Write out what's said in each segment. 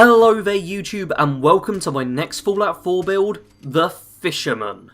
Hello there YouTube and welcome to my next Fallout 4 build, the Fisherman.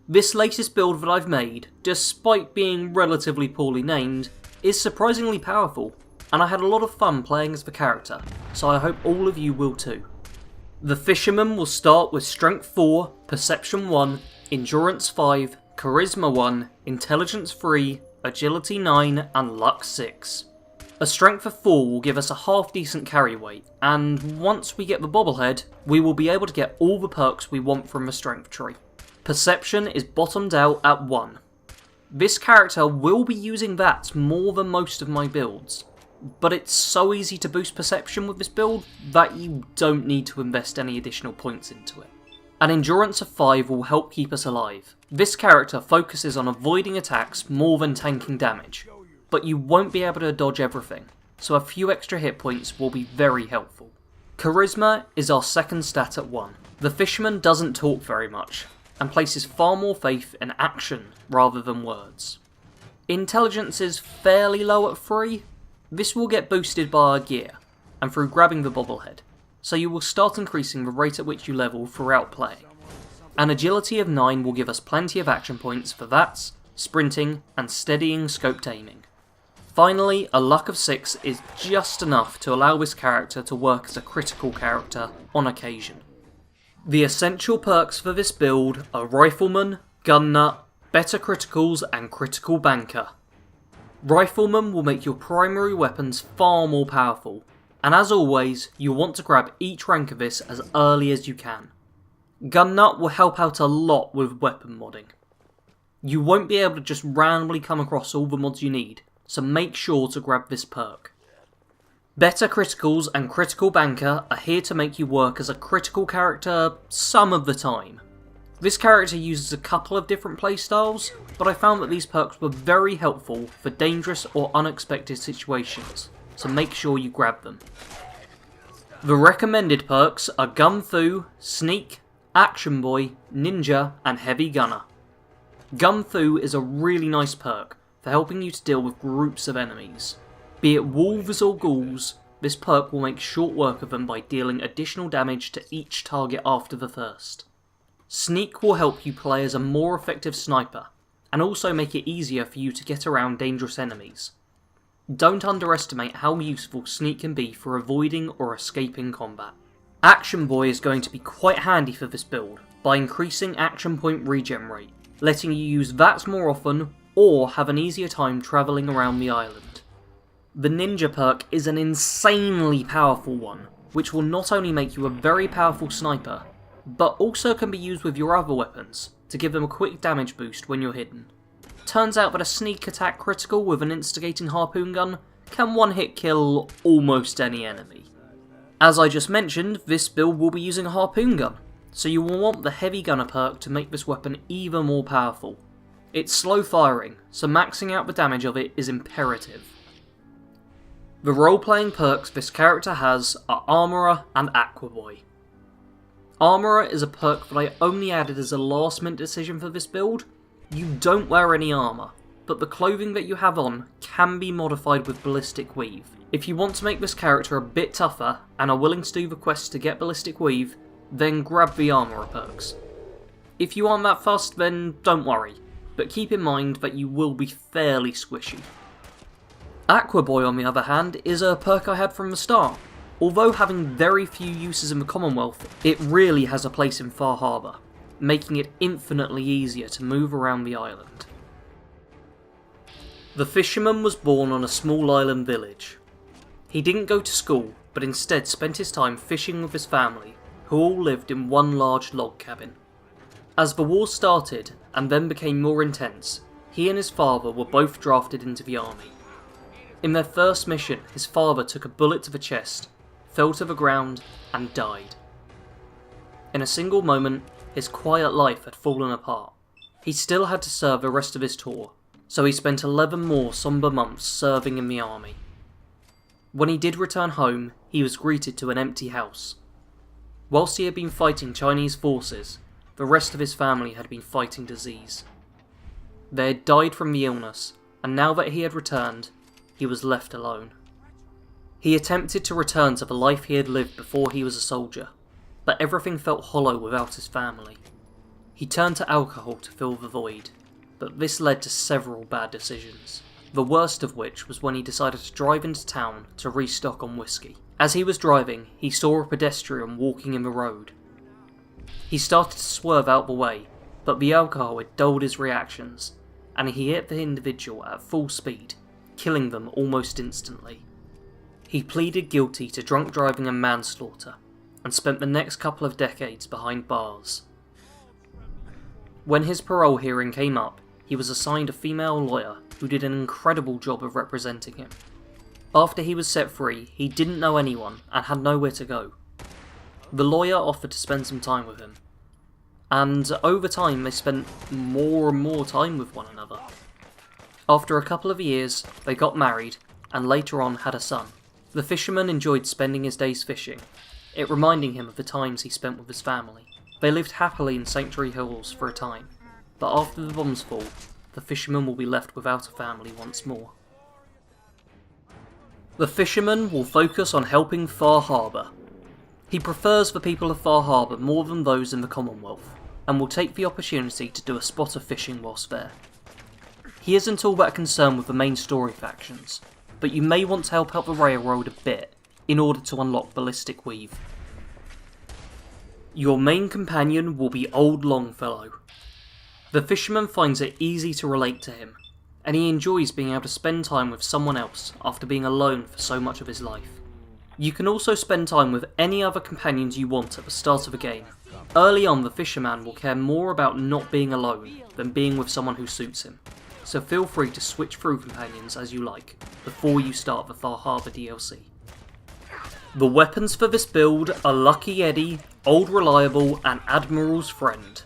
This latest build that I've made, despite being relatively poorly named, is surprisingly powerful, and I had a lot of fun playing as the character, so I hope all of you will too. The Fisherman will start with Strength 4, Perception 1, Endurance 5, Charisma 1, Intelligence 3, Agility 9 and Luck 6. A strength of 4 will give us a half decent carry weight, and once we get the bobblehead, we will be able to get all the perks we want from the strength tree. Perception is bottomed out at 1. This character will be using that more than most of my builds, but it's so easy to boost perception with this build that you don't need to invest any additional points into it. An endurance of 5 will help keep us alive. This character focuses on avoiding attacks more than tanking damage, but you won't be able to dodge everything, so a few extra hit points will be very helpful. Charisma is our second stat at 1. The Fisherman doesn't talk very much, and places far more faith in action rather than words. Intelligence is fairly low at 3. This will get boosted by our gear, and through grabbing the bobblehead, so you will start increasing the rate at which you level throughout playing. An agility of 9 will give us plenty of action points for VATS, sprinting, and steadying scoped aiming. Finally, a luck of 6 is just enough to allow this character to work as a critical character on occasion. The essential perks for this build are Rifleman, Gun Nut, Better Criticals and Critical Banker. Rifleman will make your primary weapons far more powerful, and as always, you'll want to grab each rank of this as early as you can. Gun Nut will help out a lot with weapon modding. You won't be able to just randomly come across all the mods you need, so make sure to grab this perk. Better Criticals and Critical Banker are here to make you work as a critical character some of the time. This character uses a couple of different playstyles, but I found that these perks were very helpful for dangerous or unexpected situations, so make sure you grab them. The recommended perks are Gun Fu, Sneak, Action Boy, Ninja and Heavy Gunner. Gun Fu is a really nice perk for helping you to deal with groups of enemies. Be it wolves or ghouls, this perk will make short work of them by dealing additional damage to each target after the first. Sneak will help you play as a more effective sniper, and also make it easier for you to get around dangerous enemies. Don't underestimate how useful Sneak can be for avoiding or escaping combat. Action Boy is going to be quite handy for this build, by increasing action point regen rate, letting you use VATS more often, or have an easier time travelling around the island. The Ninja perk is an insanely powerful one, which will not only make you a very powerful sniper, but also can be used with your other weapons, to give them a quick damage boost when you're hidden. Turns out that a sneak attack critical with an instigating harpoon gun can one-hit kill almost any enemy. As I just mentioned, this build will be using a harpoon gun, so you will want the Heavy Gunner perk to make this weapon even more powerful. It's slow firing, so maxing out the damage of it is imperative. The role-playing perks this character has are Armourer and Aqua Boy. Armourer is a perk that I only added as a last-minute decision for this build. You don't wear any armour, but the clothing that you have on can be modified with Ballistic Weave. If you want to make this character a bit tougher and are willing to do the quests to get Ballistic Weave, then grab the Armourer perks. If you aren't that fussed, then don't worry, but keep in mind that you will be fairly squishy. Aqua Boy, on the other hand, is a perk I had from the start. Although having very few uses in the Commonwealth, it really has a place in Far Harbour, making it infinitely easier to move around the island. The Fisherman was born on a small island village. He didn't go to school, but instead spent his time fishing with his family, who all lived in one large log cabin. As the war started, and then became more intense, he and his father were both drafted into the army. In their first mission, his father took a bullet to the chest, fell to the ground, and died. In a single moment, his quiet life had fallen apart. He still had to serve the rest of his tour, so he spent 11 more somber months serving in the army. When he did return home, he was greeted to an empty house. Whilst he had been fighting Chinese forces, the rest of his family had been fighting disease. They had died from the illness, and now that he had returned, he was left alone. He attempted to return to the life he had lived before he was a soldier, but everything felt hollow without his family. He turned to alcohol to fill the void, but this led to several bad decisions, the worst of which was when he decided to drive into town to restock on whiskey. As he was driving, he saw a pedestrian walking in the road. He started to swerve out the way, but the alcohol had dulled his reactions, and he hit the individual at full speed, killing them almost instantly. He pleaded guilty to drunk driving and manslaughter, and spent the next couple of decades behind bars. When his parole hearing came up, he was assigned a female lawyer who did an incredible job of representing him. After he was set free, he didn't know anyone and had nowhere to go. The lawyer offered to spend some time with him, and over time they spent more and more time with one another. After a couple of years, they got married, and later on had a son. The fisherman enjoyed spending his days fishing, it reminding him of the times he spent with his family. They lived happily in Sanctuary Hills for a time, but after the bombs fall, the fisherman will be left without a family once more. The fisherman will focus on helping Far Harbour. He prefers the people of Far Harbour more than those in the Commonwealth, and will take the opportunity to do a spot of fishing whilst there. He isn't all that concerned with the main story factions, but you may want to help out the railroad a bit in order to unlock Ballistic Weave. Your main companion will be Old Longfellow. The fisherman finds it easy to relate to him, and he enjoys being able to spend time with someone else after being alone for so much of his life. You can also spend time with any other companions you want at the start of a game. Early on, the fisherman will care more about not being alone than being with someone who suits him, so feel free to switch through companions as you like before you start the Far Harbour DLC. The weapons for this build are Lucky Eddie, Old Reliable, and Admiral's Friend.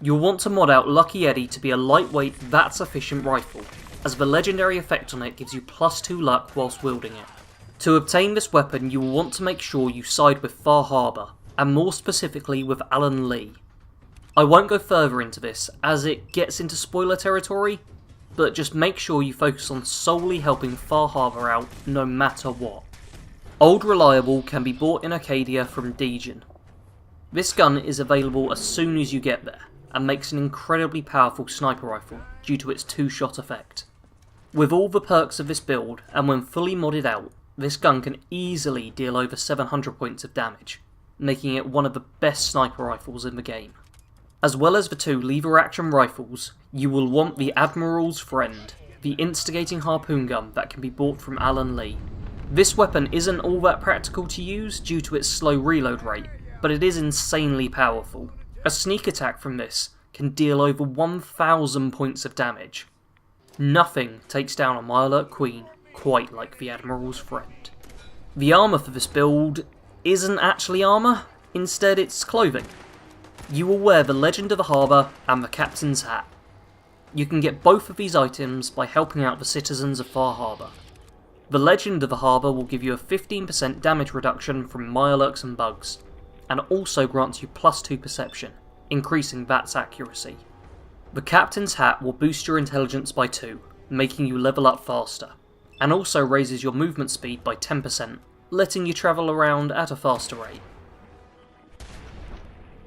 You'll want to mod out Lucky Eddie to be a lightweight, that's efficient rifle, as the legendary effect on it gives you +2 luck whilst wielding it. To obtain this weapon, you will want to make sure you side with Far Harbour, and more specifically with Alan Lee. I won't go further into this, as it gets into spoiler territory, but just make sure you focus on solely helping Far Harbour out no matter what. Old Reliable can be bought in Arcadia from Degen. This gun is available as soon as you get there, and makes an incredibly powerful sniper rifle due to its 2-shot effect. With all the perks of this build, and when fully modded out, this gun can easily deal over 700 points of damage, making it one of the best sniper rifles in the game. As well as the 2 lever action rifles, you will want the Admiral's Friend, the instigating harpoon gun that can be bought from Alan Lee. This weapon isn't all that practical to use due to its slow reload rate, but it is insanely powerful. A sneak attack from this can deal over 1000 points of damage. Nothing takes down a Mirelurk Queen quite like the Admiral's Friend. The armour for this build isn't actually armour, instead it's clothing. You will wear the Legend of the Harbour and the Captain's Hat. You can get both of these items by helping out the citizens of Far Harbour. The Legend of the Harbour will give you a 15% damage reduction from Mirelurks and bugs, and also grants you +2 perception, increasing that's accuracy. The Captain's Hat will boost your intelligence by 2, making you level up faster, and also raises your movement speed by 10%, letting you travel around at a faster rate.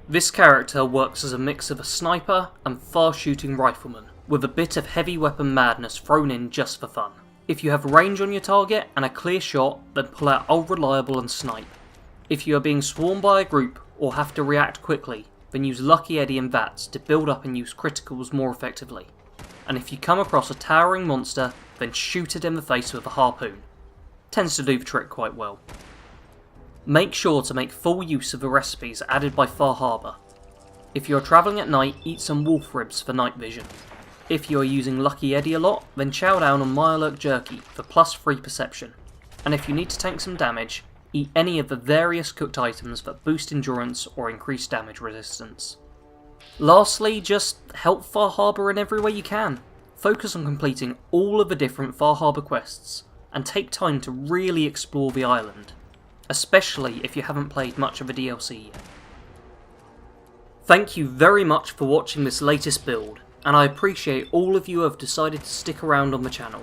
This character works as a mix of a sniper and fast-shooting rifleman, with a bit of heavy weapon madness thrown in just for fun. If you have range on your target and a clear shot, then pull out Old Reliable and snipe. If you are being swarmed by a group or have to react quickly, then use Lucky Eddie and VATS to build up and use criticals more effectively. And if you come across a towering monster, then shoot it in the face with a harpoon. Tends to do the trick quite well. Make sure to make full use of the recipes added by Far Harbour. If you are travelling at night, eat some wolf ribs for night vision. If you are using Lucky Eddie a lot, then chow down on Mirelurk Jerky for +3 perception. And if you need to tank some damage, eat any of the various cooked items that boost endurance or increase damage resistance. Lastly, just help Far Harbour in every way you can. Focus on completing all of the different Far Harbour quests, and take time to really explore the island, especially if you haven't played much of the DLC yet. Thank you very much for watching this latest build, and I appreciate all of you who have decided to stick around on the channel.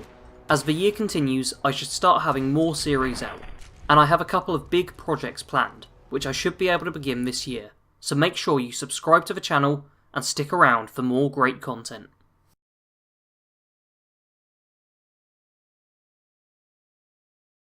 As the year continues, I should start having more series out, and I have a couple of big projects planned, which I should be able to begin this year, so make sure you subscribe to the channel and stick around for more great content.